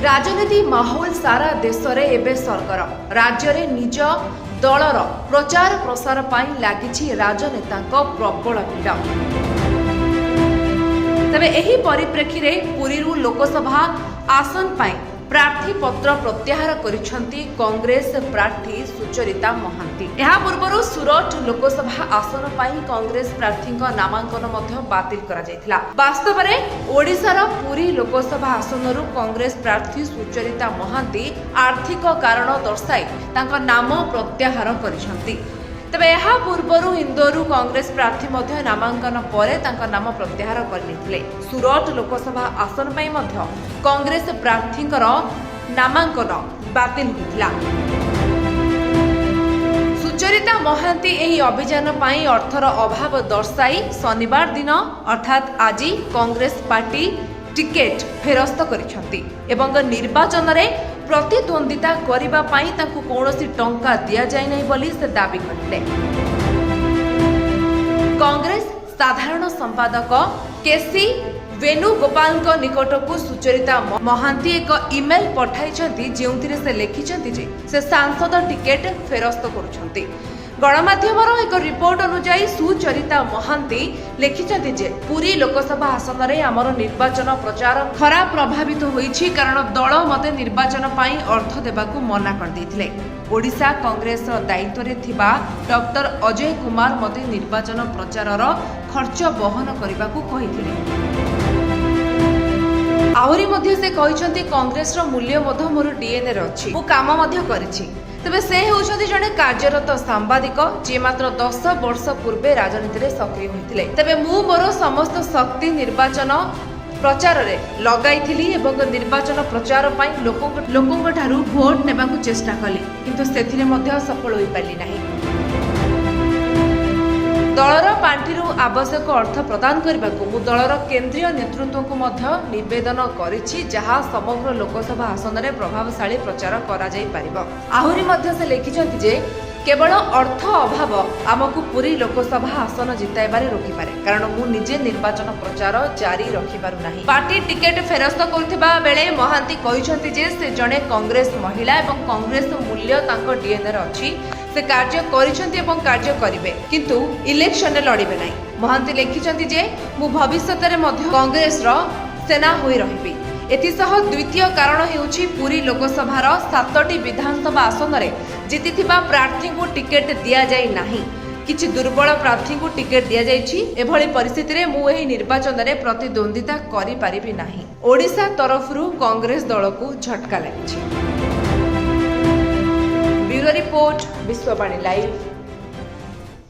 राजनीति माहौल सारा देश में एवं सरगरम राज्य में निज दलर प्रचार प्रसार पर लगी राजनेता प्रबल भिड़। तेबे एही परिप्रेक्षी में पुरी लोकसभा आसन पर प्रार्थी पत्र प्रत्याहार करिसेंती कांग्रेस प्रार्थी सुचरिता महांती। यह पूर्व सूरत लोकसभा आसन पर कांग्रेस प्रार्थी नामांकन बातिल करा जायथिला। वास्तव में ओडिशार पुरी लोकसभा आसनरु कांग्रेस प्रार्थी सुचरिता महांती आर्थिक कारण दर्शाई तांका नाम प्रत्याहार करिसेंती। तेबे यह पूर्व इंदोर कांग्रेस प्रार्थी नामांकन पर नाम प्रत्याहार करते। सूरत लोकसभा आसन पर कांग्रेस प्रार्थी नामांकन बातिल होता। सुचरिता महांती एही अभियान पर अर्थर अभाव दर्शाई शनिवार दिन अर्थात आज कांग्रेस पार्टी टिकेट फेरस्त करिसेंती एवं निर्वाचन में प्रतिद्वंदिता करिबा पई तांकु कोनोसी टंका दिया जाय नै बोली से दाबी करथिले। कांग्रेस साधारण संपादक केसी वेणुगोपाल निकटकू सुचरिता महांती एक ईमेल पठाइछंती जेउथिरे से लिखिछंती जे से सांसद टिकेट फेरस्त करुछंती। गणमाध्यम एक रिपोर्ट अनुसार सुचरिता महांती लिखिछंती जे पुरी लोकसभा आसन रे आमर निर्वाचन प्रचार खराब प्रभावित होईछि कारण दल मते निर्वाचन पई अर्थ देबाकू मना कर दैथिले। ओडिशा कांग्रेस दायित्व रे थिबा डॉक्टर अजय कुमार मते निर्वाचन प्रचारर खर्च बहन करबाकू कहिथिले। आहुरी मध्य से कहिसंती कांग्रेस रो मूल्य मध्य मोर डीएनए रे अछि, मु काम मध्य करिछि। तेबे से होउछंती जने कार्यरत सांबादिक जे मात्र 10 वर्ष पूर्वे राजनीति रे सक्रिय होइथिले। तेबे मु मोर समस्त शक्ति निर्वाचन प्रचार रे लगाइथिली एवं निर्वाचन प्रचार पई लोकंक ठारू भोट नेबाकू चेष्टा कली, किंतु सेथिरे मध्य सफल होई पाली नाही। दलर पांठिरू आवश्यक अर्थ प्रदान करने को दलर केंद्रीय नेतृत्व को निवेदन करिछि, जहां समग्र लोकसभा आसन में प्रभावशाली प्रचार करा जाई परिबो। आहुरी मध्य से लिखिछंती जे केवल अर्थ अभाव आमको पूरी लोकसभा आसन जिताइबारे रोकी पारे कारण मु निजे निर्वाचन प्रचार जारी रखि पारु नाही। पार्टी टिकेट फेरस्त करथिबा बेले महांती कहिसंती जे से जणे कांग्रेस महिला एवं कांग्रेस मूल्य तांको डीएनए रे अछि, से कार्य करिसंती एवं कार्य करिवे किंतु इलेक्शन रे लड़िबे नाही। महांती लिखिसंती जे मु भविष्यत रे मध्य कांग्रेस रो सेना होई रहिबी। एथिसह द्वितीय कारण हेउछि पुरी लोकसभार 7टी विधानसभा आसन रे जितिथिबा प्रार्थी को टिकेट दिया जाय नाही। किछि दुर्बल प्रार्थी को टिकेट दिया जायछि। एभଳି परिस्थिति रे मु एही निर्वाचन रे प्रतिद्वंदिता करि पारिबि नाही। ओडिशा तरफरु कांग्रेस दल को झटका लागिछि। Bureau report, Vishwavani live.